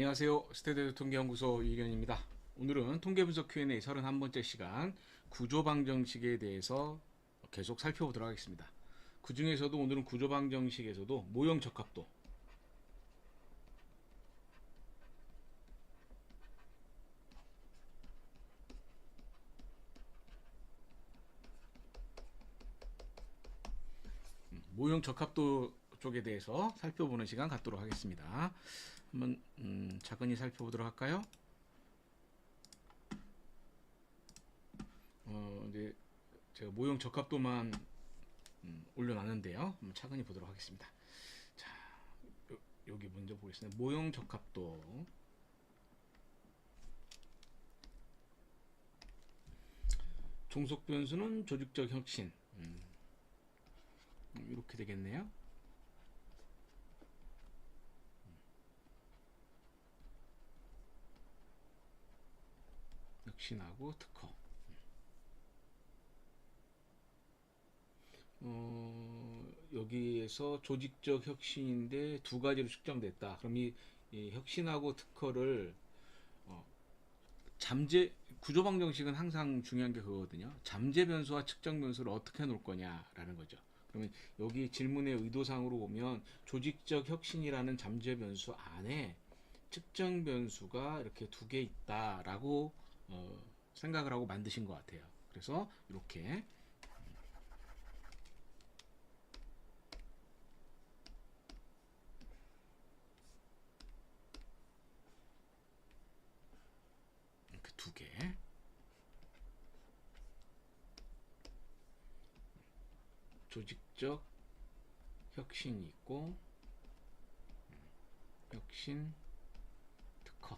안녕하세요. 스테드 통계연구소 유희견입니다. 오늘은 통계분석 Q&A 31번째 시간 구조방정식에 대해서 계속 살펴보도록 하겠습니다. 그 중에서도 오늘은 구조방정식에서도 모형적합도, 모형적합도 쪽에 대해서 살펴보는 시간 갖도록 하겠습니다. 한번 차근히 살펴보도록 할까요? 이제 제가 모형적합도만 올려놨는데요. 한번 차근히 보도록 하겠습니다. 자, 여기 먼저 보겠습니다. 모형적합도. 종속 변수는 조직적 혁신. 이렇게 되겠네요. 혁신하고 특허. 여기에서 조직적 혁신인데 두 가지로 측정됐다. 그럼 이 혁신하고 특허를 잠재 구조방정식은 항상 중요한 게 그거거든요. 잠재 변수와 측정 변수를 어떻게 놓을 거냐라는 거죠. 그러면 여기 질문의 의도상으로 보면 조직적 혁신이라는 잠재 변수 안에 측정 변수가 이렇게 두 개 있다라고 생각을 하고 만드신 것 같아요. 그래서 이렇게 두 개. 조직적 혁신이 있고 혁신 특허.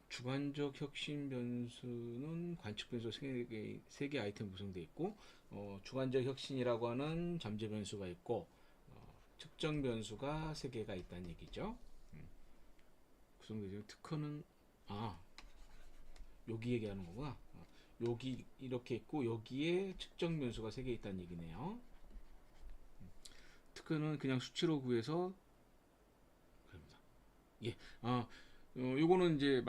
주관적 혁신 변수는 관측 변수 3개 아이템 구성되어 있고 주관적 혁신이라고 하는 잠재 변수가 있고 측정 변수가 3개가 있다는 얘기죠. 구성되죠. 특허는 여기 얘기하는 거구나. 여기 이렇게 있고 여기에 측정 변수가 3개 있다는 얘기네요. 특허는 그냥 수치로 구해서 그럽니다. 예. 요거는 이제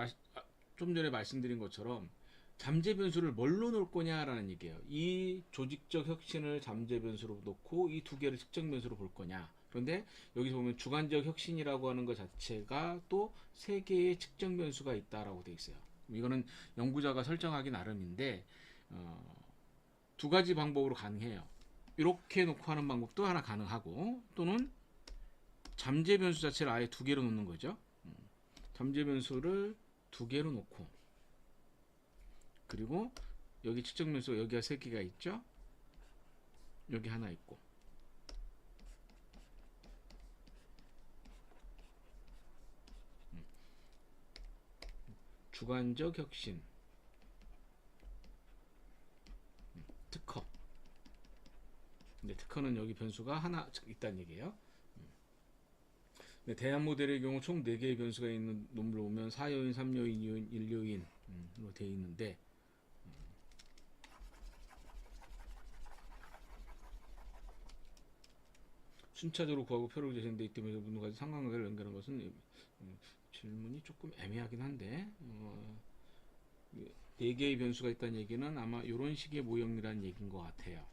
좀 전에 말씀드린 것처럼 잠재 변수를 뭘로 놓을 거냐라는 얘기예요. 이 조직적 혁신을 잠재 변수로 놓고 이 두 개를 측정 변수로 볼 거냐. 그런데 여기서 보면 주관적 혁신이라고 하는 것 자체가 또 세 개의 측정 변수가 있다라고 되어 있어요. 이거는 연구자가 설정하기 나름인데 두 가지 방법으로 가능해요. 이렇게 놓고 하는 방법도 하나 가능하고 또는 잠재 변수 자체를 아예 두 개로 놓는 거죠. 잠재 변수를 두 개로 놓고 그리고 여기 측정 변수가 여기가 세 개가 있죠. 여기 하나 있고 주관적 혁신 특허. 근데 특허는 여기 변수가 하나 있다는 얘기예요. 대안 모델의 경우 총 4개의 변수가 있는 놈을 보면 4요인, 3요인, 2요인, 1요인으로 되어 있는데 순차적으로 구하고 표를 제시한 데 있다면서 분노까지 상관관계를 연결한 것은 질문이 조금 애매하긴 한데 4개의 변수가 있다는 얘기는 아마 이런 식의 모형이라는 얘기인 것 같아요.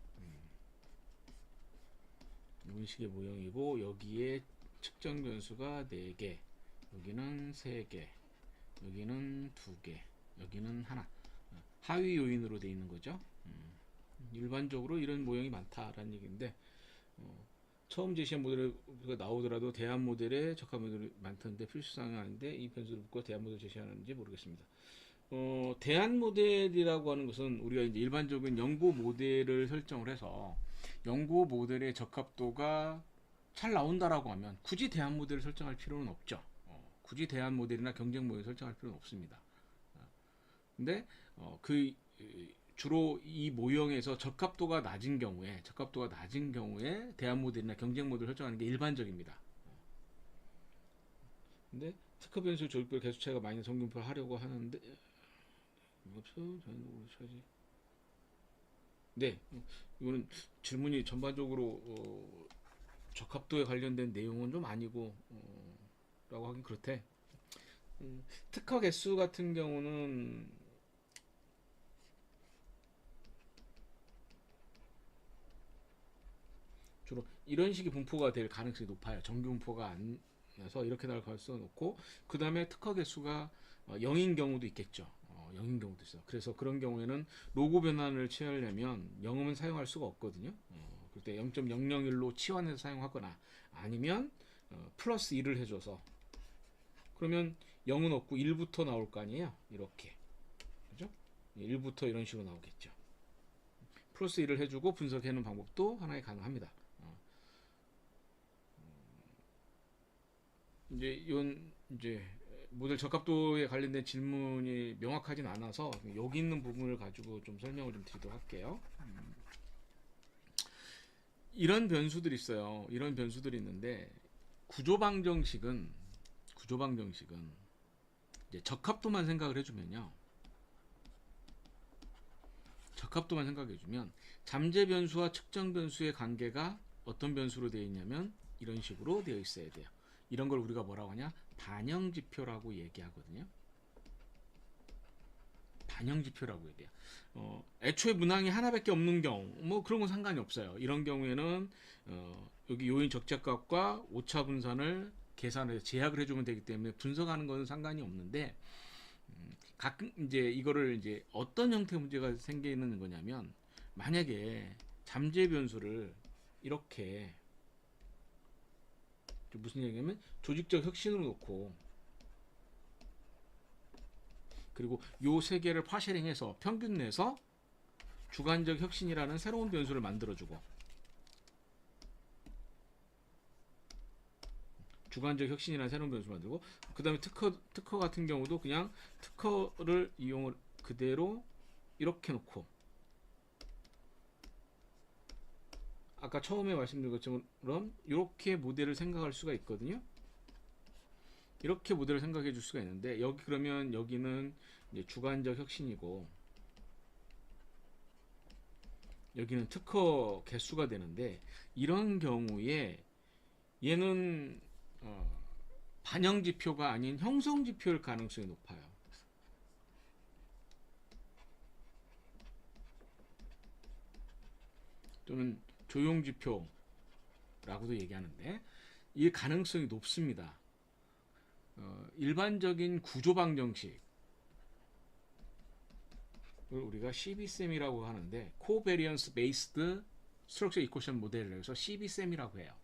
이런 식의 모형이고 여기에 측정 변수가 4개, 여기는 3개, 여기는 2개, 여기는 하나. 하위 요인으로 되어 있는 거죠. 일반적으로 이런 모형이 많다라는 얘기인데 처음 제시한 모델이 나오더라도 대안 모델에 적합 모델이 많던데 필수사항이 아닌데 이 변수를 묶어 대안 모델 제시하는지 모르겠습니다. 대안 모델이라고 하는 것은 우리가 이제 일반적인 연구 모델을 설정을 해서 연구 모델의 적합도가 잘 나온다라고 하면 굳이 대안 모델을 설정할 필요는 없죠. 굳이 대안 모델이나 경쟁 모델을 설정할 필요는 없습니다. 근데 주로 이 모형에서 적합도가 낮은 경우에 대안 모델이나 경쟁 모델을 설정하는 게 일반적입니다. 근데 특허 변수 조직별 개수 차이가 마이너스 성분표를 하려고 하는데 네, 이거는 질문이 전반적으로 적합도에 관련된 내용은 좀 아니고 라고 하긴 그렇대. 특허 개수 같은 경우는 주로 이런 식의 분포가 될 가능성이 높아요. 정규 분포가 아니어서 이렇게 나올 가능성이 높고, 그 다음에 특허 개수가 0인 경우도 있겠죠. 0인 경우도 있어요. 그래서 그런 경우에는 로고 변환을 취하려면 0은 사용할 수가 없거든요. 그때 0.001로 치환해서 사용하거나 아니면 플러스 1을 해줘서, 그러면 0은 없고 1부터 나올 거 아니에요. 이렇게. 그죠? 1부터 이런 식으로 나오겠죠. 플러스 1을 해주고 분석해놓은 방법도 하나에 가능합니다. 이제 이건 이제 모델 적합도에 관련된 질문이 명확하진 않아서 여기 있는 부분을 가지고 좀 설명을 좀 드리도록 할게요. 이런 변수들이 있어요. 이런 변수들이 있는데 구조방정식은 이제 적합도만 생각을 해주면요. 적합도만 생각해주면 잠재 변수와 측정 변수의 관계가 어떤 변수로 되어 있냐면 이런 식으로 되어 있어야 돼요. 이런 걸 우리가 뭐라고 하냐? 반영지표라고 얘기하거든요. 반영지표라고 얘기해요. 애초에 문항이 하나밖에 없는 경우, 뭐 그런 건 상관이 없어요. 이런 경우에는 여기 요인 적재값과 오차 분산을 계산해서 제약을 해주면 되기 때문에 분석하는 것은 상관이 없는데, 가끔 이제 이거를 이제 어떤 형태의 문제가 생기는 거냐면, 만약에 잠재 변수를 이렇게 무슨 얘기냐면 조직적 혁신으로 놓고, 그리고 요 세 개를 파쉐링해서 평균 내서 주관적 혁신이라는 새로운 변수를 만들어주고, 주관적 혁신이라는 새로운 변수를 만들고, 그 다음에 특허 같은 경우도 그냥 특허를 이용을 그대로 이렇게 놓고, 아까 처음에 말씀드린 것처럼 이렇게 모델을 생각할 수가 있거든요. 이렇게 모델을 생각해 줄 수가 있는데, 여기 그러면 여기는 이제 주관적 혁신이고 여기는 특허 개수가 되는데, 이런 경우에 얘는 반영 지표가 아닌 형성 지표일 가능성이 높아요. 또는 조용 지표라고도 얘기하는데, 이 가능성이 높습니다. 일반적인 구조 방정식 우리가 CBSM이라고 하는데, Covariance Based Structure Equation 모델을 해서 CBSM이라고 해요.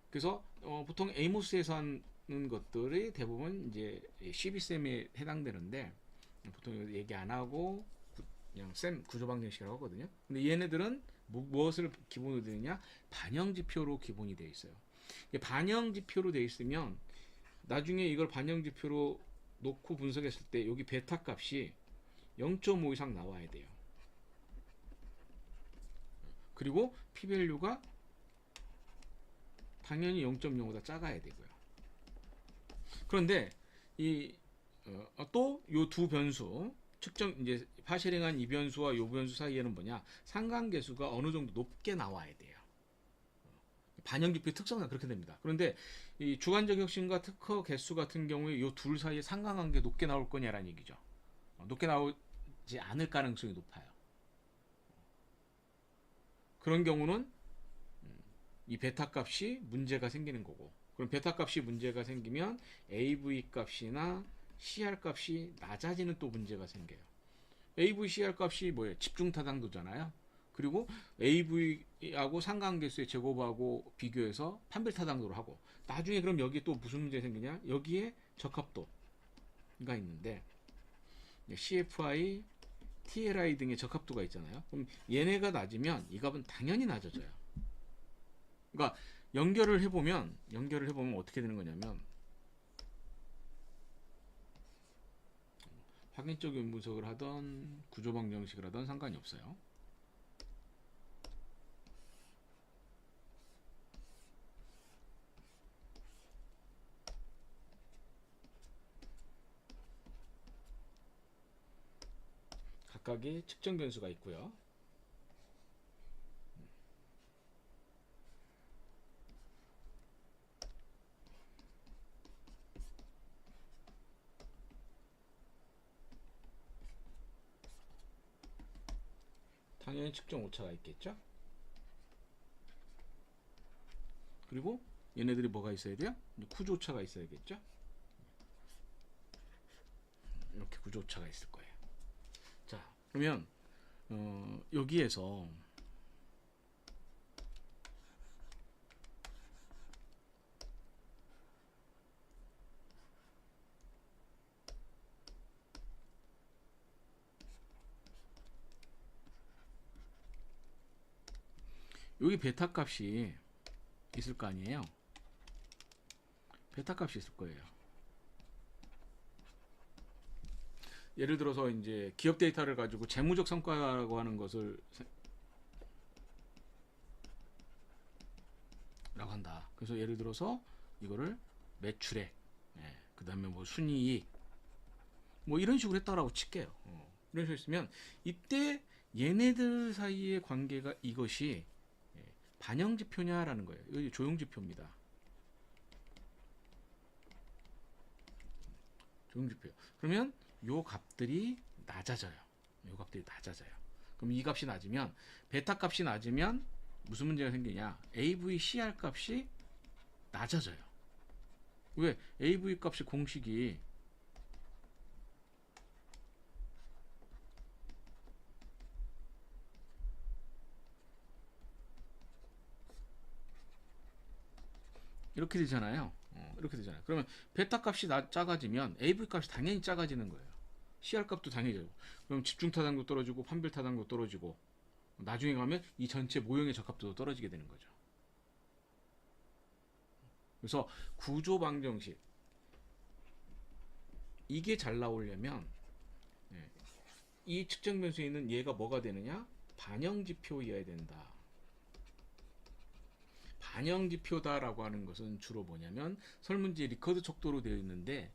그래서 보통 에이모스에서 하는 것들이 대부분 이제 CBSM에 해당되는데, 보통 얘기 안 하고 그냥 쌤 구조 방정식이라고 하거든요. 근데 얘네들은 무엇을 기본으로 되느냐? 반영 지표로 기본이 되어 있어요. 반영 지표로 되어 있으면 나중에 이걸 반영 지표로 놓고 분석했을 때 여기 베타 값이 0.5 이상 나와야 돼요. 그리고 p-밸류가 당연히 0.05보다 작아야 되고요. 그런데 또 요 두 변수 측정 이제 파쉐링한 이 변수와 요 변수 사이에는 뭐냐? 상관계수가 어느 정도 높게 나와야 돼요. 반영지표의 특성은 그렇게 됩니다. 그런데 이 주관적 혁신과 특허 개수 같은 경우에 요 둘 사이에 상관관계 높게 나올 거냐라는 얘기죠. 높게 나오지 않을 가능성이 높아요. 그런 경우는 이 베타 값이 문제가 생기는 거고, 그럼 베타 값이 문제가 생기면 AV 값이나 CR 값이 낮아지는 또 문제가 생겨요. AV, CR 값이 뭐예요? 집중 타당도잖아요. 그리고 AV하고 상관계수의 제곱하고 비교해서 판별 타당도를 하고, 나중에 그럼 여기 또 무슨 문제 생기냐? 여기에 적합도가 있는데 CFI, TLI 등의 적합도가 있잖아요. 그럼 얘네가 낮으면 이 값은 당연히 낮아져요. 그러니까 연결을 해보면 어떻게 되는 거냐면, 확인적 분석을 하던 구조 방정식을 하던 상관이 없어요. 각각의 측정 변수가 있고요. 당연히 측정 오차가 있겠죠. 그리고 얘네들이 뭐가 있어야 돼요? 구조차가 있어야겠죠. 이렇게 구조차가 있을 거예요. 자, 그러면 여기에서 여기 베타 값이 있을 거 아니에요. 베타 값이 있을 거예요. 예를 들어서 이제 기업 데이터를 가지고 재무적 성과라고 하는 것을 라고 한다. 그래서 예를 들어서 이거를 매출액, 그 다음에 뭐 순이익, 뭐 이런 식으로 했다라고 칠게요. 이런 식으로 했으면 이때 얘네들 사이의 관계가 이것이 반영지표냐라는 거예요. 이거 조용지표입니다. 조용지표. 그러면 요 값들이 낮아져요. 요 값들이 낮아져요. 그럼 이 값이 낮으면 베타 값이 낮으면 무슨 문제가 생기냐? AVCR 값이 낮아져요. 왜? AV 값의 공식이 이렇게 되잖아요. 이렇게 되잖아요. 그러면 베타 값이 작아지면 AV 값이 당연히 작아지는 거예요. CR 값도 당연히 작아지고. 그럼 집중 타당도 떨어지고 판별 타당도 떨어지고 나중에 가면 이 전체 모형의 적합도도 떨어지게 되는 거죠. 그래서 구조 방정식 이게 잘 나오려면 이 측정 변수에 있는 얘가 뭐가 되느냐? 반영 지표여야 된다. 반영 지표다라고 하는 것은 주로 뭐냐면 설문지 리커드 척도로 되어 있는데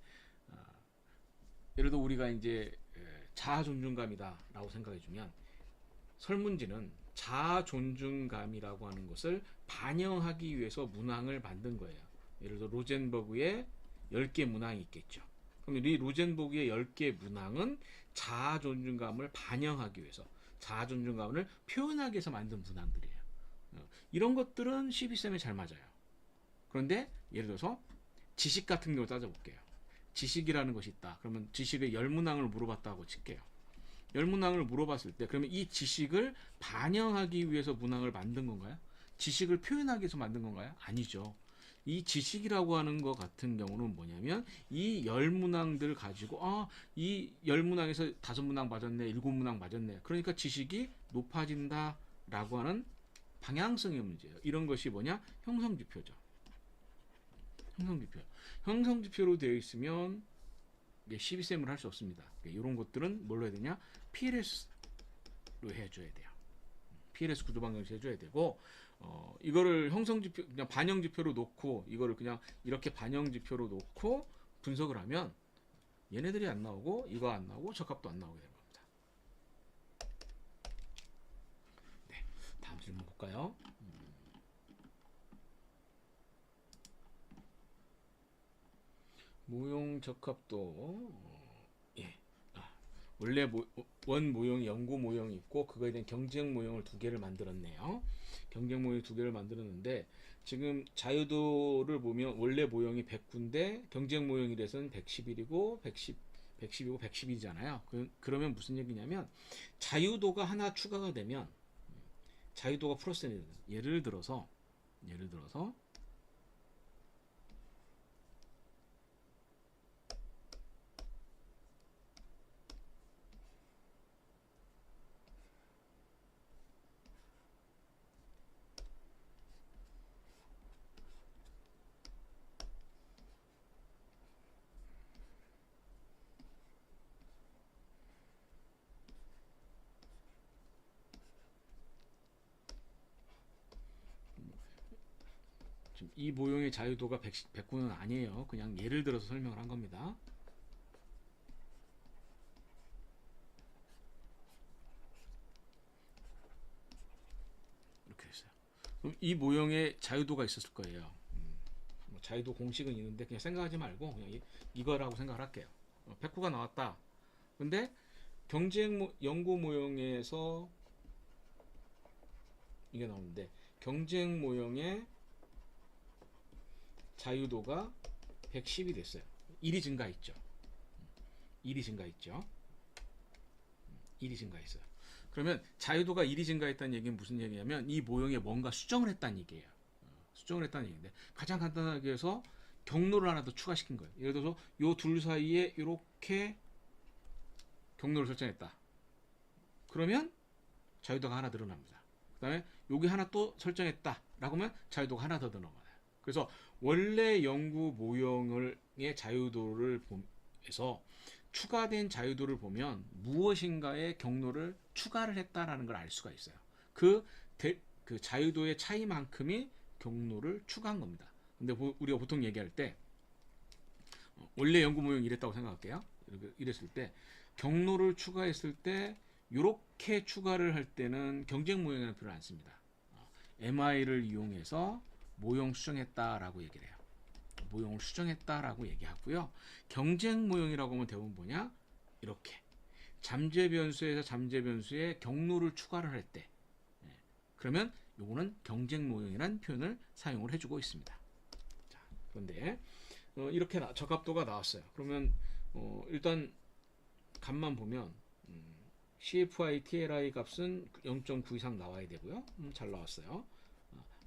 예를 들어 우리가 이제 자아 존중감이다라고 생각해 주면 설문지는 자아 존중감이라고 하는 것을 반영하기 위해서 문항을 만든 거예요. 예를 들어 로젠버그의 10개 문항이 있겠죠. 그럼 이 로젠버그의 10개 문항은 자아 존중감을 반영하기 위해서 자아 존중감을 표현하기 위해서 만든 문항들이에요. 이런 것들은 12쌤에 잘 맞아요. 그런데 예를 들어서 지식 같은 경우 따져볼게요. 지식이라는 것이 있다. 그러면 지식의 10문항을 물어봤다고 칠게요. 10문항을 물어봤을 때 그러면 이 지식을 반영하기 위해서 문항을 만든 건가요? 지식을 표현하기 위해서 만든 건가요? 아니죠. 이 지식이라고 하는 것 같은 경우는 뭐냐면 이 10문항들 가지고 이 10문항에서 5문항 맞았네, 7문항 맞았네. 그러니까 지식이 높아진다 라고 하는 방향성의 문제예요. 이런 것이 뭐냐? 형성지표죠. 형성지표. 형성지표로 되어 있으면 12셈을 할 수 없습니다. 이런 것들은 뭘로 해야 되냐? PLS로 해줘야 돼요. PLS 구조방정식 해줘야 되고 이거를 형성지표 그냥 반영지표로 놓고 이거를 그냥 이렇게 반영지표로 놓고 분석을 하면 얘네들이 안 나오고 이거 안 나오고 적합도 안 나오게 되는 겁니다. 네, 다음 질문 볼까요? 모용 적합도 원래 원 모형이 연구 모형이 있고 그거에 대한 경쟁 모형을 2개를 만들었네요. 경쟁 모형 2개를 만들었는데 지금 자유도를 보면 원래 모형이 109인데 경쟁 모형이라서는 111이고 110이고 110이잖아요. 그러면 무슨 얘기냐면 자유도가 하나 추가가 되면 자유도가 플러스는 예를 들어서 이 모형의 자유도가 109는 아니에요. 그냥 예를 들어서 설명을 한 겁니다. 이렇게 됐어요. 그럼 이 모형에 자유도가 있었을 거예요. 뭐 자유도 공식은 있는데 그냥 생각하지 말고 그냥 이거라고 생각을 할게요. 109가 나왔다. 근데 경쟁 연구 모형에서 이게 나오는데 경쟁 모형의 자유도가 110이 됐어요. 1이 증가했죠. 1이 증가했죠. 1이 증가했어요. 그러면 자유도가 1이 증가했다는 얘기는 무슨 얘기냐면 이 모형에 뭔가 수정을 했다는 얘기예요. 수정을 했다는 얘기인데 가장 간단하게 해서 경로를 하나 더 추가시킨 거예요. 예를 들어서 요 둘 사이에 이렇게 경로를 설정했다. 그러면 자유도가 하나 늘어납니다. 그 다음에 여기 하나 또 설정했다 라고 하면 자유도가 하나 더 늘어나요. 그래서 원래 연구 모형의 자유도를 보면서 추가된 자유도를 보면 무엇인가의 경로를 추가를 했다라는 걸 알 수가 있어요. 그 자유도의 차이만큼이 경로를 추가한 겁니다. 근데 우리가 보통 얘기할 때 원래 연구 모형이 이랬다고 생각할게요. 이랬을 때 경로를 추가했을 때 이렇게 추가를 할 때는 경쟁 모형이라는 표현을 안 씁니다. MI를 이용해서 모형 수정했다라고 얘기를 해요. 모형을 수정했다라고 얘기하고요. 경쟁 모형이라고 하면 대부분 뭐냐? 이렇게 잠재 변수에서 잠재 변수에 경로를 추가를 할 때, 그러면 요거는 경쟁 모형이라는 표현을 사용을 해주고 있습니다. 자, 그런데 이렇게 저값도가 나왔어요. 그러면 일단 값만 보면 CFI, TLI 값은 0.9 이상 나와야 되고요. 잘 나왔어요.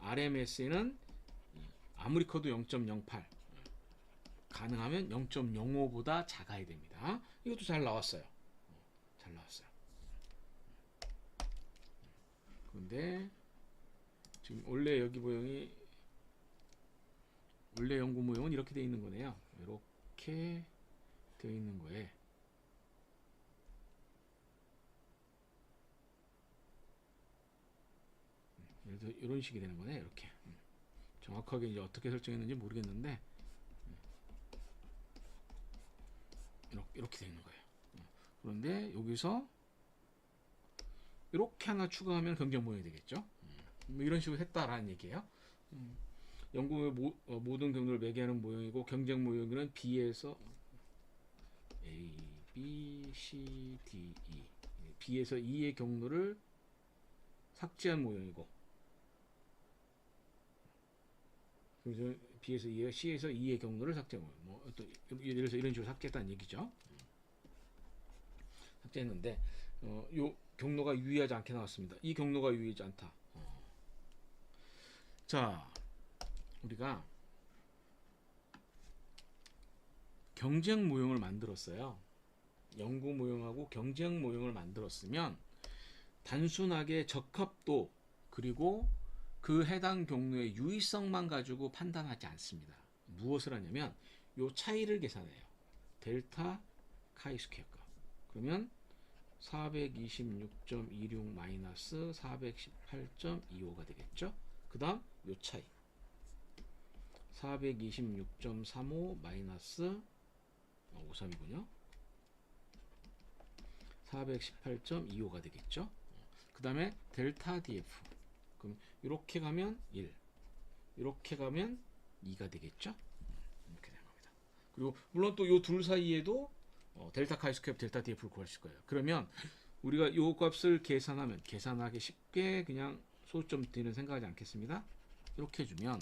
RMS는 아무리 커도 0.08, 가능하면 0.05보다 작아야 됩니다. 이것도 잘 나왔어요. 잘 나왔어요. 그런데 지금 원래 여기 모형이 원래 연구 모형은 이렇게 되어 있는 거네요. 이렇게 되어 있는 거에 예를 들어 이런 식이 되는 거네. 이렇게 정확하게 이제 어떻게 설정했는지 모르겠는데 이렇게 되는 거예요. 그런데 여기서 이렇게 하나 추가하면 경쟁 모형이 되겠죠. 뭐 이런 식으로 했다라는 얘기예요. 연구의 모든 경로를 매개하는 모형이고 경쟁 모형은 B에서 A, B, C, D, E, B에서 E의 경로를 삭제한 모형이고, 그래서 B에서 E와 C에서 E의 경로를 삭제한 모형. 뭐 또 예를 들어서 이런 식으로 삭제했다는 얘기죠. 삭제했는데 요 경로가 유의하지 않게 나왔습니다. 이 경로가 유의하지 않다. 자, 우리가 경쟁 모형을 만들었어요. 연구 모형하고 경쟁 모형을 만들었으면 단순하게 적합도 그리고 그 해당 경로의 유의성만 가지고 판단하지 않습니다. 무엇을 하냐면 요 차이를 계산해요. 델타 카이 스퀘어 값. 그러면 426.26 마이너스 418.25가 되겠죠. 그 다음 요 차이 426.35 마이너스 53이군요. 418.25가 되겠죠. 그 다음에 델타 DF. 그럼 이렇게 가면 1, 이렇게 가면 2가 되겠죠. 이렇게 되는 겁니다. 그리고 물론 또 이 둘 사이에도 델타 카이 스퀘어 델타 DF를 구하실 거예요. 그러면 우리가 이 값을 계산하면 계산하기 쉽게 그냥 소수점 뒤는 생각하지 않겠습니다. 이렇게 해주면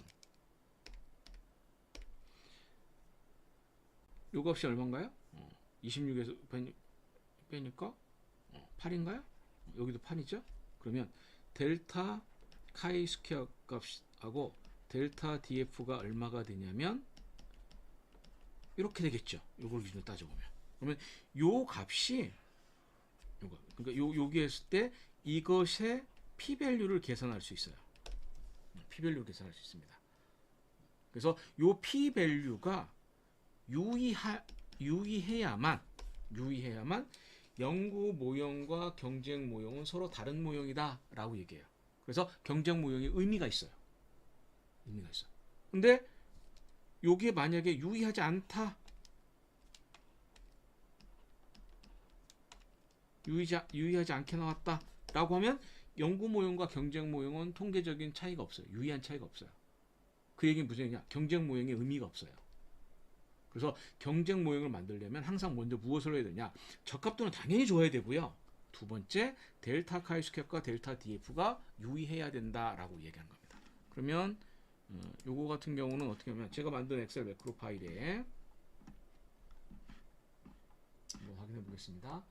이 값이 얼마인가요? 26에서 빼니까 8인가요? 여기도 8이죠? 그러면 델타 카이 스퀘어 값하고 델타 DF가 얼마가 되냐면 이렇게 되겠죠. 이걸 기준으로 따져보면. 그러면 요 값이 그러니까 여기 했을 때 이것의 p-밸류를 계산할 수 있어요. p-밸류를 계산할 수 있습니다. 그래서 요 p-밸류가 유의해야만 연구 모형과 경쟁 모형은 서로 다른 모형이다 라고 얘기해요. 그래서 경쟁 모형이 의미가 있어요. 의미가 있어. 근데 여기에 만약에 유의하지 않다, 유의하지 않게 나왔다 라고 하면 연구 모형과 경쟁 모형은 통계적인 차이가 없어요. 유의한 차이가 없어요. 그 얘기는 무슨 얘기냐? 경쟁 모형의 의미가 없어요. 그래서 경쟁 모형을 만들려면 항상 먼저 무엇을 해야 되냐? 적합도는 당연히 줘야 되고요. 두 번째, 델타 카이스퀘어과 델타 DF가 유의해야 된다라고 얘기한 겁니다. 그러면 요거 같은 경우는 어떻게 하면 제가 만든 엑셀 매크로 파일에 한번 확인해 보겠습니다.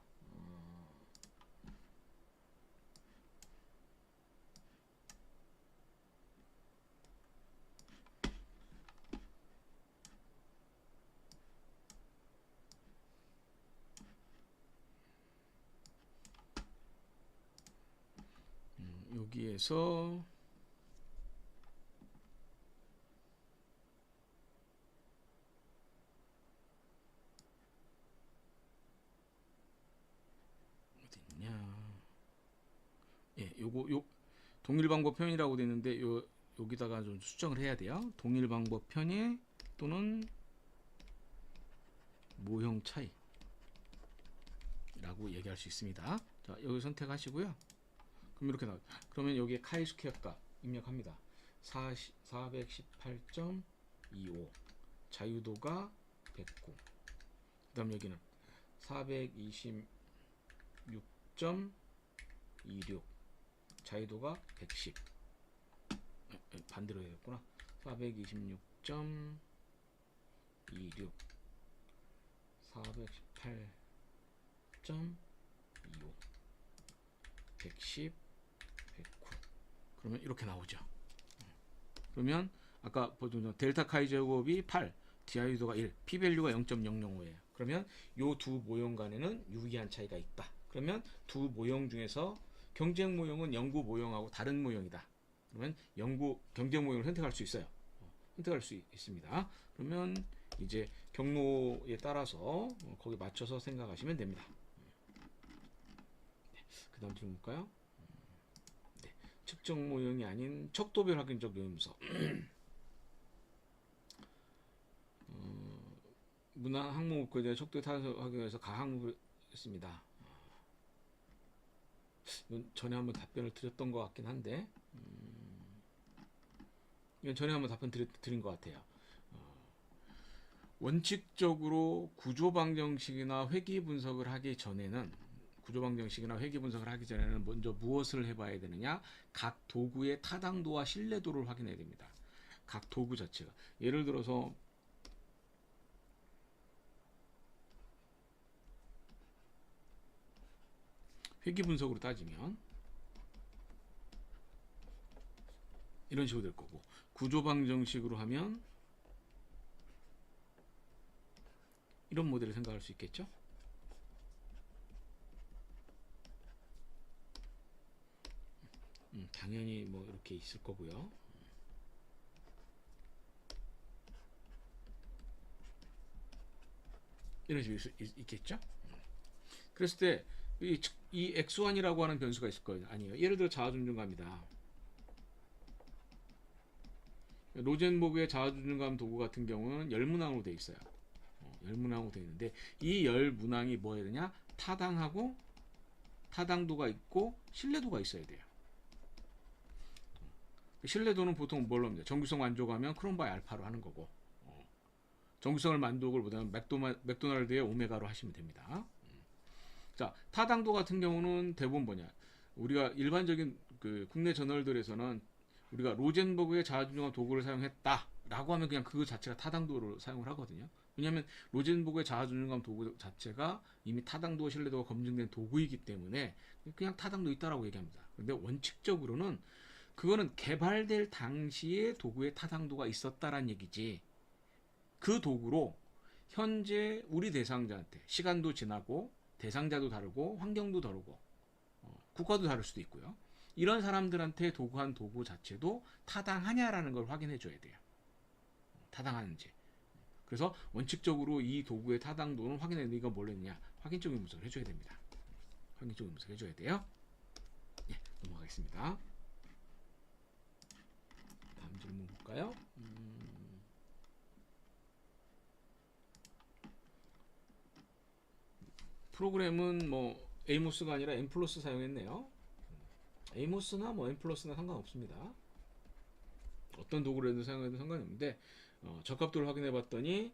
여기에서 어딨냐? 예, 요 동일 방법 편이라고 되어 있는데 여기다가 좀 수정을 해야 돼요. 동일 방법 편이 또는 모형 차이라고 얘기할 수 있습니다. 자, 여기 선택하시고요. 그럼 이렇게 나와요. 그러면 여기에 카이스퀘어 값 입력합니다. 418.25 자유도가 109. 그 다음 여기는 426.26 자유도가 110. 반대로 되겠구나. 426.26 418.25 110 109. 그러면 이렇게 나오죠. 그러면 아까 보던 델타 카이 제곱이 8, DIU도가 1, P-밸류가 0.005예요. 그러면 요 두 모형 간에는 유의한 차이가 있다. 그러면 두 모형 중에서 경쟁 모형은 연구 모형하고 다른 모형이다. 그러면 경쟁 모형을 선택할 수 있어요. 선택할 수 있습니다. 그러면 이제 경로에 따라서 거기 맞춰서 생각하시면 됩니다. 그 다음 질문 볼까요? 네. 측정 모형이 아닌 척도별 확인적 요임서. 문화 항목 목표에 대한 척도 타서 확인해서 가항목을 했습니다. 이건 전에 한번 답변을 드렸던 것 같긴 한데, 이건 전에 한번 답변 드린 것 같아요. 원칙적으로 구조방정식이나 회귀 분석을 하기 전에는 먼저 무엇을 해봐야 되느냐? 각 도구의 타당도와 신뢰도를 확인해야 됩니다. 각 도구 자체가. 예를 들어서 회귀 분석으로 따지면 이런 식으로 될 거고, 구조방정식으로 하면 이런 모델을 생각할 수 있겠죠? 당연히 뭐 이렇게 있을 거고요. 이런 식으로 있겠죠? 그랬을 때 이 x1이라고 하는 변수가 있을 거예요. 아니에요. 예를 들어 자아존중감이다. 로젠보그의 자아존중감 도구 같은 경우는 열문항으로 되어 있어요. 열문항으로 되어 있는데 이 열문항이 뭐 해야 되냐? 타당하고 타당도가 있고 신뢰도가 있어야 돼요. 신뢰도는 보통 뭘로 합니다. 정규성 만족하면 크롬바이 알파로 하는 거고, 정규성을 만족을 못하면 맥도날드의 오메가로 하시면 됩니다. 자, 타당도 같은 경우는 대부분 뭐냐? 우리가 일반적인 그 국내 저널들에서는 우리가 로젠버그의 자아존중감 도구를 사용했다라고 하면 그냥 그거 자체가 타당도를 사용을 하거든요. 왜냐하면 로젠버그의 자아존중감 도구 자체가 이미 타당도와 신뢰도가 검증된 도구이기 때문에 그냥 타당도 있다라고 얘기합니다. 근데 원칙적으로는 그거는 개발될 당시에 도구의 타당도가 있었다란 얘기지, 그 도구로 현재 우리 대상자한테 시간도 지나고 대상자도 다르고 환경도 다르고 국가도 다를 수도 있고요. 이런 사람들한테 도구한 도구 자체도 타당하냐라는 걸 확인해 줘야 돼요. 타당하는지. 그래서 원칙적으로 이 도구의 타당도는 확인해, 이거 뭘 했느냐? 확인적인 분석을 해줘야 됩니다. 확인적인 분석을 해줘야 돼요. 예, 넘어가겠습니다. 다음 질문 볼까요? 프로그램은 뭐 에이모스가 아니라 엠플러스 사용했네요. 에이모스나 뭐 엠플러스나 상관없습니다. 어떤 도구를 사용해도 상관이 없는데 적합도를 확인해 봤더니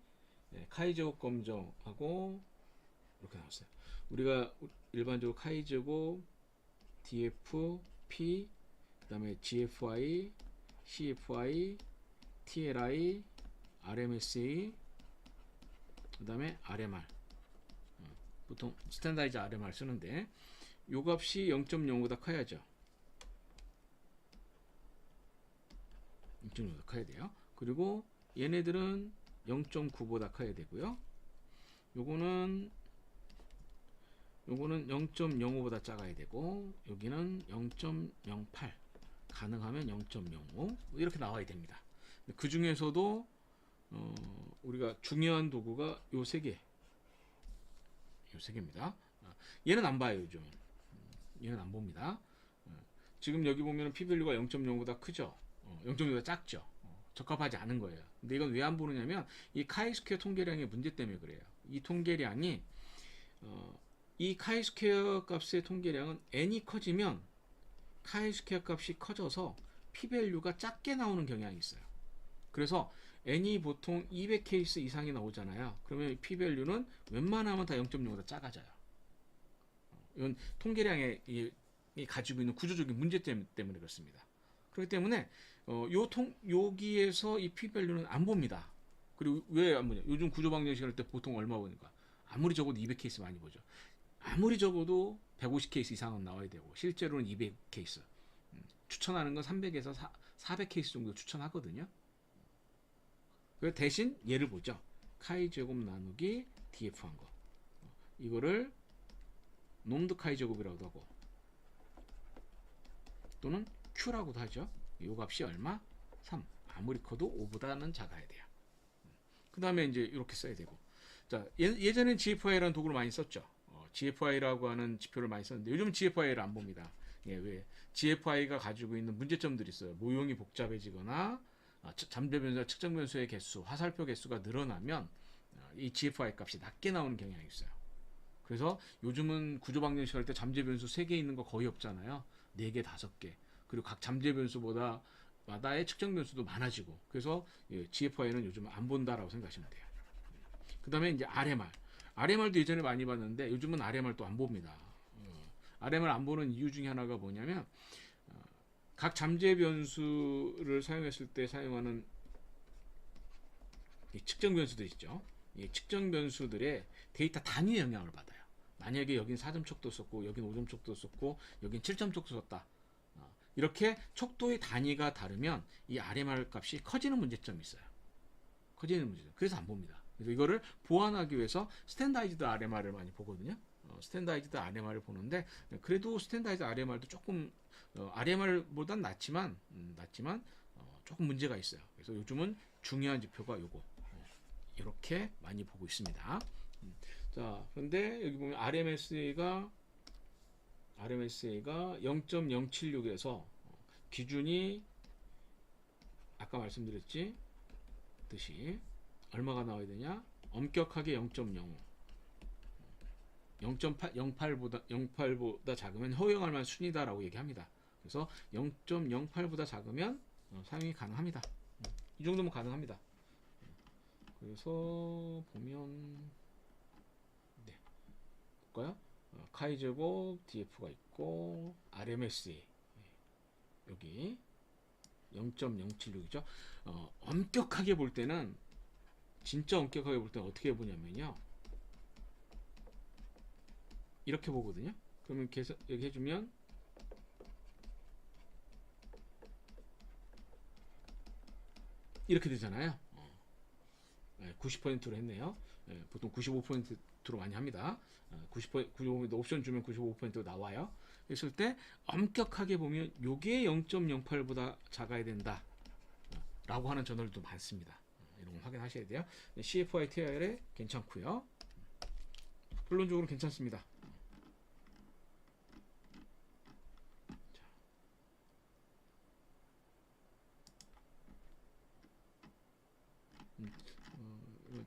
카이 제곱 검정하고 이렇게 나왔어요. 우리가 일반적으로 카이제곱 DF, P, 그 다음에 GFI, CFI, TLI, RMSA, 그 다음에 RMR. 보통 스탠다이즈 RMR 쓰는데 요 값이 0.05보다 커야죠. 0.05보다 커야 돼요. 그리고 얘네들은 0.9보다 커야 되고요. 요거는 0.05보다 작아야 되고, 여기는 0.08, 가능하면 0.05 이렇게 나와야 됩니다. 그 중에서도 우리가 중요한 도구가 요 세 개, 요 세 개입니다. 얘는 안 봐요, 요즘. 얘는 안 봅니다. 지금 여기 보면 P밸류가 0.05보다 크죠. 0.05보다 작죠. 적합하지 않은 거예요. 근데 이건 왜 안 보느냐면 이 카이스퀘어 통계량의 문제 때문에 그래요. 이 통계량이 이 카이스퀘어 값의 통계량은 n이 커지면 카이스퀘어 값이 커져서 P밸류가 작게 나오는 경향이 있어요. 그래서 n이 보통 200케이스 이상이 나오잖아요. 그러면 P밸류는 웬만하면 다 0.05보다 작아져요. 이건 통계량에 가지고 있는 구조적인 문제 때문에 그렇습니다. 그렇기 때문에 여기에서 이 P밸류는 안 봅니다. 그리고 왜 안 보냐? 요즘 구조 방정식 할 때 보통 얼마 보니까 아무리 적어도 200케이스 많이 보죠. 아무리 적어도 150케이스 이상은 나와야 되고 실제로는 200케이스. 추천하는 건 300에서 400케이스 정도 추천하거든요. 대신 얘를 보죠. 카이 제곱 나누기 df 한 거. 이거를 놈드 카이 제곱이라고도 하고 또는 q라고도 하죠. 요 값이 얼마? 3. 아무리 커도 5보다는 작아야 돼요. 그 다음에 이제 이렇게 써야 되고. 자, 예전엔 GFI라는 도구를 많이 썼죠. GFI라고 하는 지표를 많이 썼는데 요즘은 GFI를 안 봅니다. 예, 왜? GFI가 가지고 있는 문제점들이 있어요. 모형이 복잡해지거나 잠재 변수와 측정 변수의 개수, 화살표 개수가 늘어나면 이 GFI 값이 낮게 나오는 경향이 있어요. 그래서 요즘은 구조 방정식 할 때 잠재 변수 3개 있는 거 거의 없잖아요. 4개, 5개. 그리고 각 잠재 변수보다 마다의 측정 변수도 많아지고. 그래서 GFI는 요즘 안 본다라고 생각하시면 돼요. 그 다음에 이제 RMR. RMR도 예전에 많이 봤는데 요즘은 RMR 또 안 봅니다. RMR 안 보는 이유 중에 하나가 뭐냐면 각 잠재 변수를 사용했을 때 사용하는 이 측정 변수들 있죠. 이 측정 변수들의 데이터 단위의 영향을 받아요. 만약에 여긴 4점 척도 썼고 여긴 5점 척도 썼고 여긴 7점 척도 썼다. 이렇게 척도의 단위가 다르면 이 RMR 값이 커지는 문제점이 있어요. 커지는 문제점. 그래서 안 봅니다. 그래서 이거를 보완하기 위해서 스탠다이즈드 RMR을 많이 보거든요. 스탠다이즈드 RMR을 보는데 그래도 스탠다이즈드 RMR도 조금 RMR보단 낫지만 조금 문제가 있어요. 그래서 요즘은 중요한 지표가 요거 이렇게 많이 보고 있습니다. 자, 그런데 여기 보면 RMSA가 0.076에서 기준이 아까 말씀드렸지 듯이 얼마가 나와야 되냐? 엄격하게 0.05 0.08보다 작으면 허용할 만한 순이다라고 얘기합니다. 그래서 0.08보다 작으면 사용이 가능합니다. 이 정도면 가능합니다. 그래서 보면 네, 볼까요? 카이제곱 DF가 있고 RMSA 여기 0.076이죠. 엄격하게 볼 때는 진짜 엄격하게 볼 때는 어떻게 보냐면요. 이렇게 보거든요. 그러면 계속 여기 해주면 이렇게 되잖아요. 90%로 했네요. 보통 95%로 많이 합니다. 95% 옵션 주면 95% 나와요. 했을 때 엄격하게 보면 요게 0.08보다 작아야 된다 라고 하는 저널도 많습니다. 이런 거 확인하셔야 돼요. CFI TR에 괜찮고요. 결론적으로 괜찮습니다.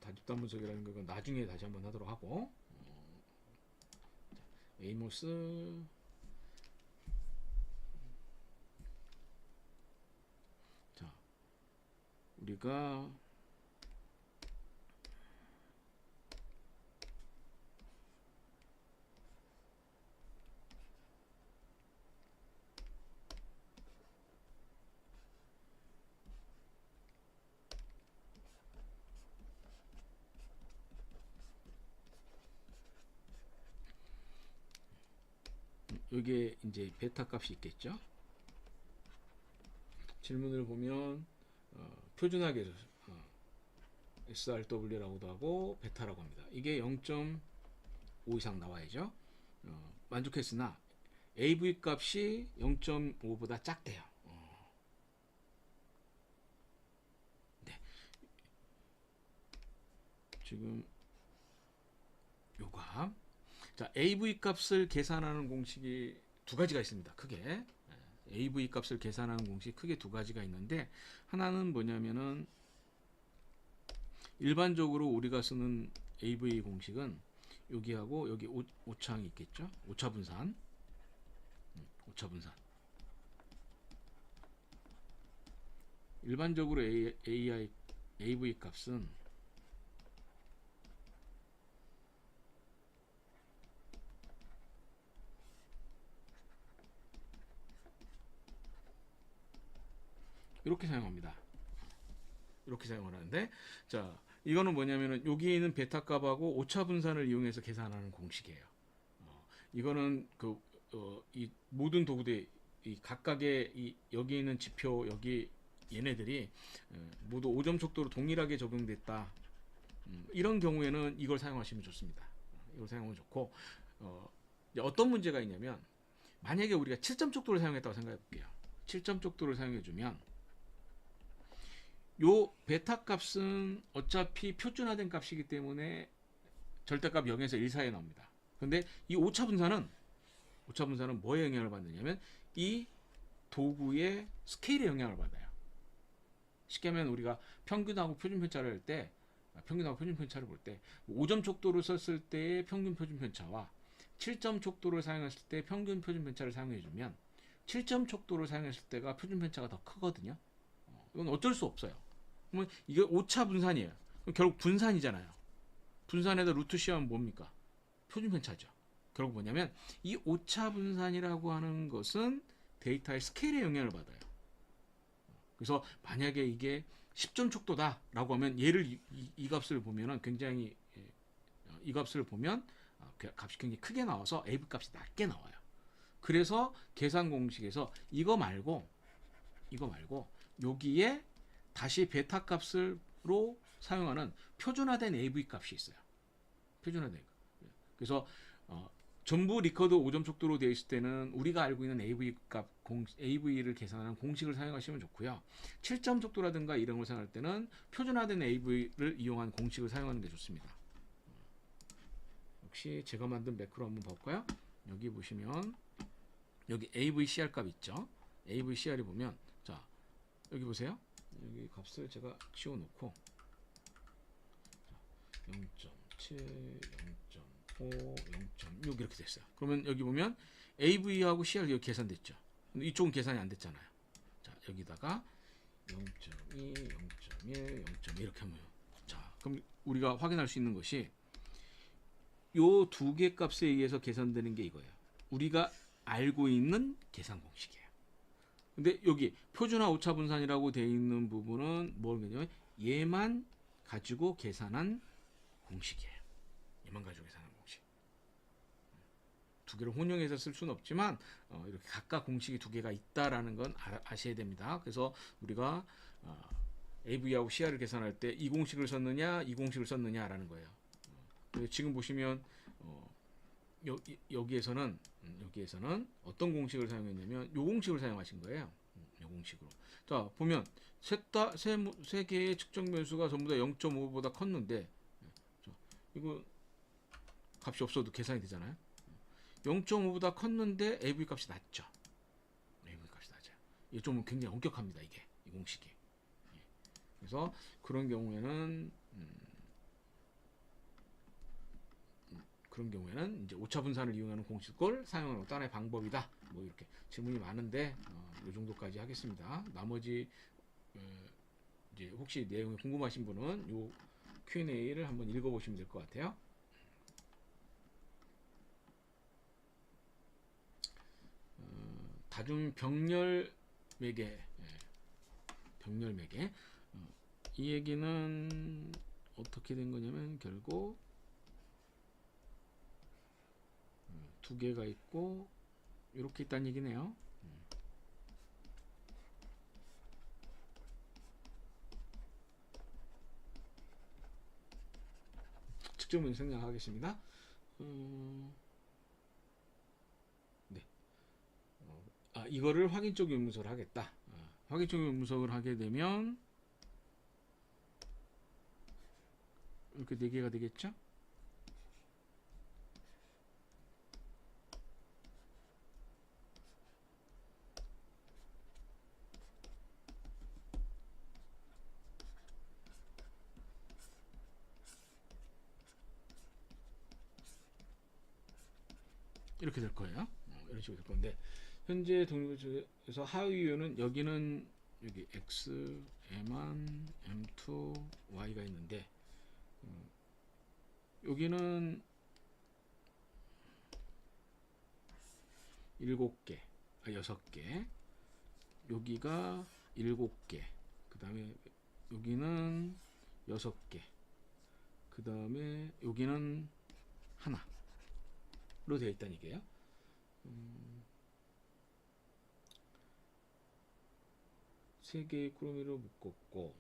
다집단 분석이라는 건 나중에 다시 한번 하도록 하고 에이모스 자 우리가 여기에 이제 베타 값이 있겠죠. 질문을 보면 표준화계수 SRW라고도 하고 베타라고 합니다. 이게 0.5 이상 나와야죠. 만족했으나 AV 값이 0.5보다 작대요. 네. 지금 요가 자, AV 값을 계산하는 공식이 두 가지가 있습니다. 크게 AV 값을 계산하는 공식 크게 두 가지가 있는데, 하나는 뭐냐면은 일반적으로 우리가 쓰는 AV 공식은 여기하고 여기 오차항이 있겠죠. 오차 분산. 일반적으로 AV 값은 이렇게 사용합니다. 이렇게 사용을 하는데, 자, 이거는 뭐냐면은 여기 있는 베타 값하고 오차 분산을 이용해서 계산하는 공식이에요. 이거는 이 모든 도구들 이 각각의 여기 있는 지표 여기 얘네들이 모두 5점 척도로 동일하게 적용됐다. 이런 경우에는 이걸 사용하시면 좋습니다. 이걸 사용하면 좋고, 어떤 문제가 있냐면 만약에 우리가 7점 척도를 사용했다고 생각해 볼게요. 7점 척도를 사용해 주면 요 베타 값은 어차피 표준화된 값이기 때문에 절대값 0에서 1 사이에 나옵니다. 근데 이 오차 분산은 뭐에 영향을 받느냐면 이 도구의 스케일에 영향을 받아요. 쉽게 하면 우리가 평균하고 표준 편차를 할 때, 평균하고 표준 편차를 볼 때 5점 척도를 썼을 때의 평균 표준 편차와 7점 척도를 사용했을 때 평균 표준 편차를 사용해 주면 7점 척도를 사용했을 때가 표준 편차가 더 크거든요. 이건 어쩔 수 없어요. 그러면 이게 오차 분산이에요. 그럼 결국 분산이잖아요. 분산에다 루트 씌우면 뭡니까? 표준 편차죠. 결국 뭐냐면 이 오차 분산이라고 하는 것은 데이터의 스케일에 영향을 받아요. 그래서 만약에 이게 10점 척도다라고 하면 얘를 이 값을 보면은 굉장히 이 값을 보면 값이 굉장히 크게 나와서 AV 값이 낮게 나와요. 그래서 계산 공식에서 이거 말고 여기에 다시 베타 값으로 사용하는 표준화된 AV 값이 있어요. 표준화된 거. 그래서 전부 리커드 5점 척도로 되어 있을 때는 우리가 알고 있는 AV 값 AV를 계산하는 공식을 사용하시면 좋고요. 7점 척도라든가 이런 걸 사용할 때는 표준화된 AV를 이용한 공식을 사용하는 게 좋습니다. 역시 제가 만든 매크로 한번 볼까요? 여기 보시면 여기 AVCR 값 있죠. AVCR이 보면 자 여기 보세요. 여기 값을 제가 씌워놓고 0.7, 0.5, 0.6 이렇게 됐어요. 그러면 여기 보면 AV하고 CR 여기 계산됐죠. 이쪽은 계산이 안 됐잖아요. 자 여기다가 0.2, 0.1, 0.1 이렇게 하면 자 그럼 우리가 확인할 수 있는 것이 요 두 개 값에 의해서 계산되는 게 이거예요. 우리가 알고 있는 계산 공식이에요. 근데 여기 표준화 오차 분산이라고 되어 있는 부분은 뭐냐면 얘만 가지고 계산한 공식이에요. 얘만 가지고 계산한 공식. 두 개를 혼용해서 쓸 수는 없지만 이렇게 각각 공식이 두 개가 있다라는 건 아셔야 됩니다. 그래서 우리가 AV하고 CR을 계산할 때 이 공식을 썼느냐 이 공식을 썼느냐라는 거예요. 지금 보시면 여기에서는 어떤 공식을 사용했냐면 이 공식을 사용하신 거예요. 이 공식으로. 자 보면 세 개의 측정 변수가 전부 다 0.5보다 컸는데 이거 값이 없어도 계산이 되잖아요. 0.5보다 컸는데 AV 값이 낮죠. AV 값이 낮아요. 이게 좀 굉장히 엄격합니다. 이게 이 공식이. 그래서 그런 경우에는 이제 오차 분산을 이용하는 공식을 사용하는 또 하나의 방법이다. 뭐 이렇게 질문이 많은데 이 정도까지 하겠습니다. 나머지 이제 혹시 내용이 궁금하신 분은 이 Q&A를 한번 읽어보시면 될 것 같아요. 다중 병렬 매개, 병렬 매개. 이 얘기는 어떻게 된 거냐면 결국 두 개가 있고 이렇게 있다는 얘기네요. 측정문 생략하겠습니다. 네. 이거를 확인적 의문서를 하겠다. 확인적 의문서를 하게 되면 이렇게 4개가 되겠죠? 이렇게 될 거예요. 이런 식으로 될 건데 현재 동료에서 하위 요인은 여기는 여기 x, m1, m2, y가 있는데 여기는 7개, 6개, 여기가 7개, 그 다음에 여기는 6개, 그 다음에 여기는 하나로 되어 있다는 얘기예요. 세 개의 꾸러미로 묶었고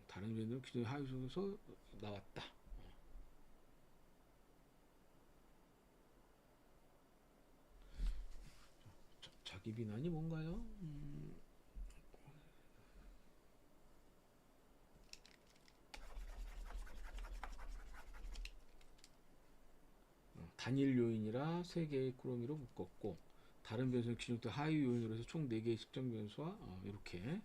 다른 요인은 기존의 하위 속에서 나왔다. 자기 비난이 뭔가요? 단일 요인이라 3개의 꾸러미로 묶었고 다른 변수는 기존부터 하위 요인으로 해서 총 4개의 측정 변수와 이렇게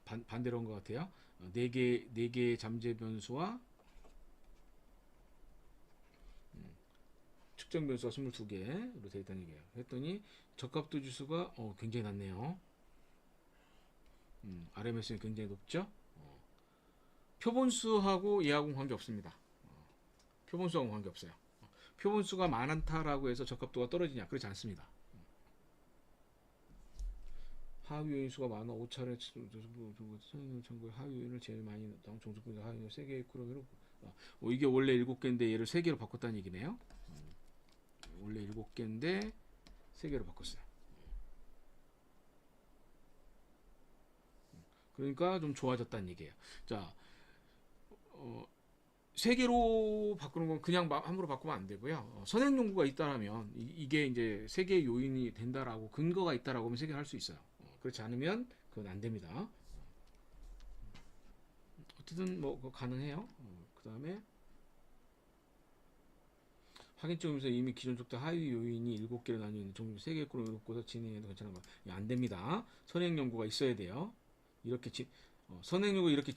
반대로 한 것 같아요. 4개의 잠재 변수와 측정 변수가 22개로 되어 있다는 얘기예요. 했더니 적합도 지수가 굉장히 낮네요. RMS는 굉장히 높죠. 표본수하고 얘하고는 관계없습니다. 표본수하고는 관계없어요. 표본수가 많다라고 해서 적합도가 떨어지냐? 그렇지 않습니다. 하위 요인 수가 많아 5차례 참고에 하위 요인을 제일 많이 넣었다. 종속분석 하위 요인 3개의 꾸러미로 이게 원래 7개인데 얘를 3개로 바꿨다는 얘기네요. 원래 7개인데 3개로 바꿨어요. 그러니까 좀 좋아졌다는 얘기예요. 자, 3개로 바꾸는 건 그냥 함부로 바꾸면 안 되고요. 선행 연구가 있다라면 이게 이제 3개의 요인이 된다라고 근거가 있다라고 하면 3개를 할 수 있어요. 그렇지 않으면 그건 안 됩니다. 어쨌든 뭐 가능해요. 그 다음에 확인점에서 이미 기존 족도 하위 요인이 7개로 나뉘어 있는 종류 3개 꾸러미 놓고서 진행해도 괜찮은 거 안 됩니다. 선행 연구가 있어야 돼요. 이렇게 선행 연구 이렇게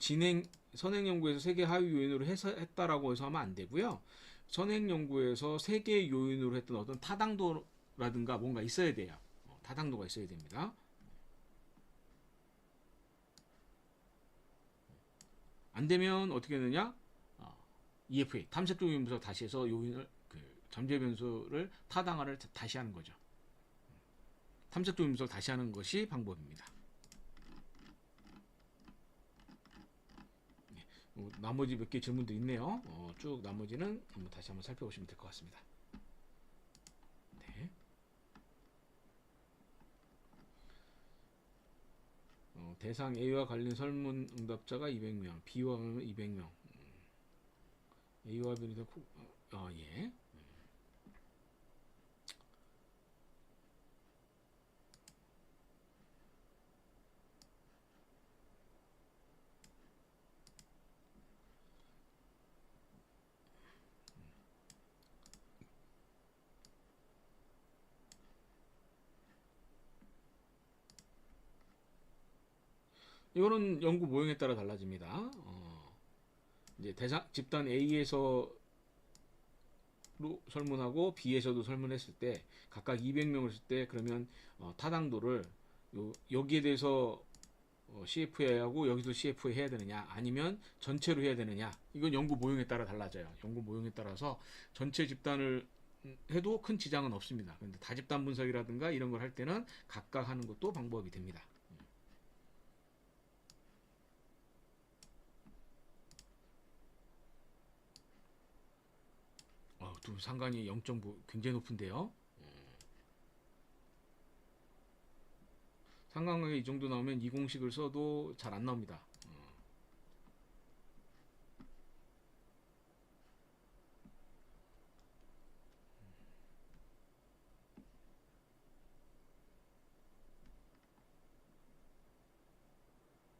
선행 연구에서 3개 하위 요인으로 했다라고 해서 하면 안 되고요. 선행 연구에서 3개 요인으로 했던 어떤 타당도라든가 뭔가 있어야 돼요. 타당도가 있어야 됩니다. 안 되면 어떻게 되느냐? EFA 탐색적 요인부터 다시 해서 요인을 잠재 변수를 타당화를 다시 하는 거죠. 탐색적 요인부터 다시 하는 것이 방법입니다. 나머지 몇 개 질문도 있네요. 쭉 나머지는 다시 한번 살펴보시면 될 것 같습니다. 네. 대상 A와 관련 설문 응답자가 200명, B와 관련 200명. A와 B는 예. 이거는 연구 모형에 따라 달라집니다. 이제 집단 A에서 설문하고 B에서도 설문했을 때 각각 200명을 쓸 때 그러면 타당도를 여기에 대해서 CFA 하고 여기도 CFA 해야 되느냐 아니면 전체로 해야 되느냐 이건 연구 모형에 따라 달라져요. 연구 모형에 따라서 전체 집단을 해도 큰 지장은 없습니다. 그런데 다집단 분석이라든가 이런 걸 할 때는 각각 하는 것도 방법이 됩니다. 두 상관이 0.9 굉장히 높은데요. 상관관계 이 정도 나오면 이 공식을 써도 잘 안 나옵니다.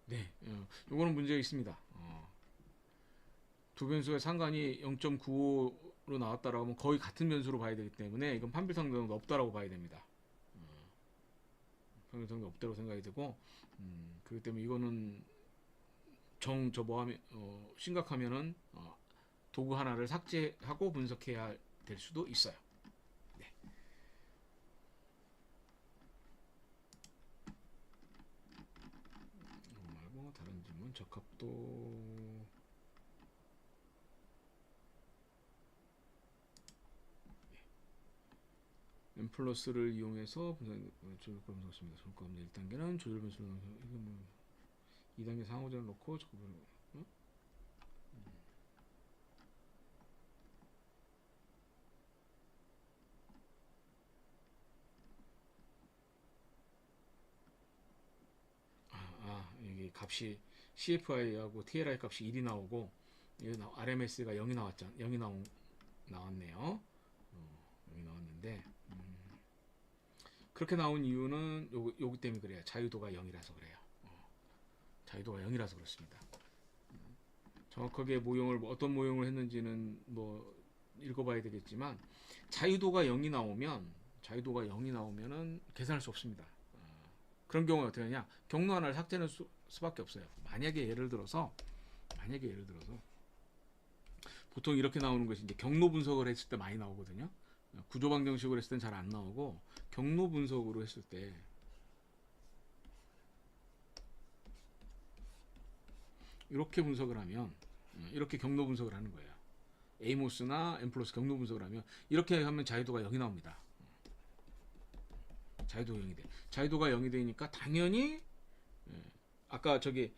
네, 요거는 문제가 있습니다. 두 변수의 상관이 0.95로 나왔다라고 하면 거의 같은 변수로 봐야 되기 때문에 이건 판별상관은 없다라고 봐야 됩니다. 판별상관이 없다고 생각이 되고, 그렇기 때문에 이거는 심각하면은 도구 하나를 삭제하고 분석해야 될 수도 있어요. 네. 이거 말고 다른 질문, 적합도 M 플러스를 이용해서 조절 분석습니다. 손가락 1단계는 조절 변수를 이거 뭐 2단계 상호작을 놓고 여기 값이 CFI하고 TLI 값이 1이 나오고 RMS가 0이 나왔잖아. 0이 나왔네요. 여기 나왔는데 그렇게 나온 이유는 요기 때문에 그래요. 자유도가 0이라서 그래요. 자유도가 0이라서 그렇습니다. 정확하게 모형을 어떤 모형을 했는지는 뭐 읽어봐야 되겠지만 자유도가 0이 나오면은 계산할 수 없습니다. 그런 경우에 어떻게 하냐? 경로 하나를 삭제할 수밖에 없어요. 만약에 예를 들어서 보통 이렇게 나오는 것이 이제 경로 분석을 했을 때 많이 나오거든요. 구조 방정식으로 했을 땐 잘 안 나오고 경로 분석으로 했을 때 이렇게 분석을 하면 이렇게 경로 분석을 하는 거예요. 에이모스나 M 플러스 경로 분석을 하면 이렇게 하면 자유도가 0이 나옵니다. 자유도가 0이 돼. 자유도가 0이 되니까 당연히 아까 저기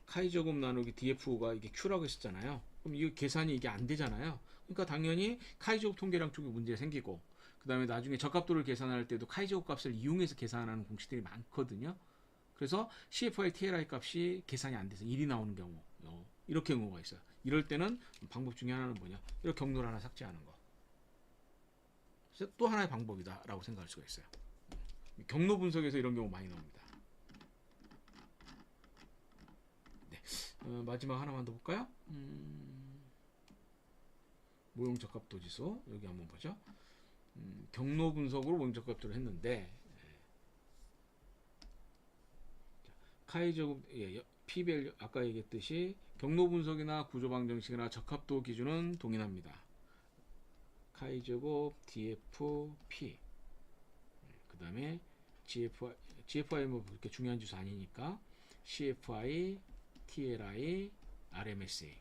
카이 제곱 나누기 DF가 이게 Q라고 했었잖아요. 그럼 이 계산이 이게 안 되잖아요. 그러니까 당연히 카이 제곱 통계량 쪽에 문제 생기고 그 다음에 나중에 적합도를 계산할 때도 카이 제곱 값을 이용해서 계산하는 공식들이 많거든요. 그래서 CFI, TLI 값이 계산이 안 돼서 1이 나오는 경우 이렇게 경우가 있어요. 이럴 때는 방법 중에 하나는 뭐냐? 이렇게 경로를 하나 삭제하는 거. 그래서 또 하나의 방법이다라고 생각할 수가 있어요. 경로 분석에서 이런 경우 많이 나옵니다. 네. 마지막 하나만 더 볼까요? 모형 적합도 지수 여기 한번 보죠. 경로 분석으로 모형 적합도를 했는데 카이 제곱 P밸류 아까 얘기했듯이 경로 분석이나 구조 방정식이나 적합도 기준은 동일합니다. 카이 제곱 DF P 그 다음에 GFI 뭐 그렇게 중요한 지수 아니니까 CFI, TLI, RMSA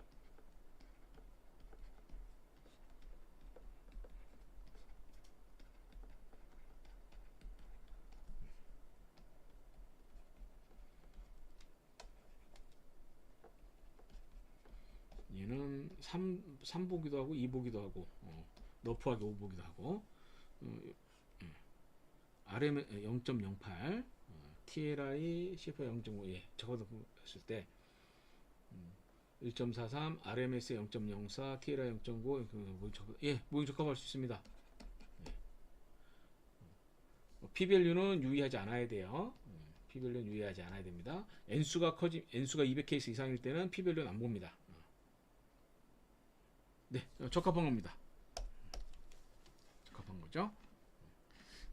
얘는 3보기도 하고 2보기도 하고 너프하게 5보기도 하고 RM 0.08 TLI CFI 0.5 적어서 했을 때 1.43 RMS 0.04 TLI 0.5 모형 적합할 수 있습니다. P밸류는 유의하지 않아야 돼요. P밸류는 유의하지 않아야 됩니다. N수가 200케이스 이상일 때는 P밸류는 안 봅니다. 네, 적합한 겁니다. 적합한 거죠.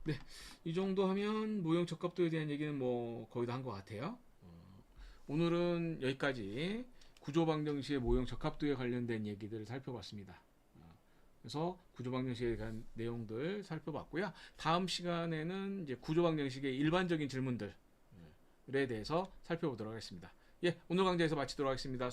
네, 이 정도 하면 모형 적합도에 대한 얘기는 뭐 거의 다 한 것 같아요. 오늘은 여기까지 구조 방정식의 모형 적합도에 관련된 얘기들을 살펴봤습니다. 그래서 구조 방정식에 대한 내용들 살펴봤고요. 다음 시간에는 이제 구조 방정식의 일반적인 질문들에 대해서 살펴보도록 하겠습니다. 예, 오늘 강좌에서 마치도록 하겠습니다.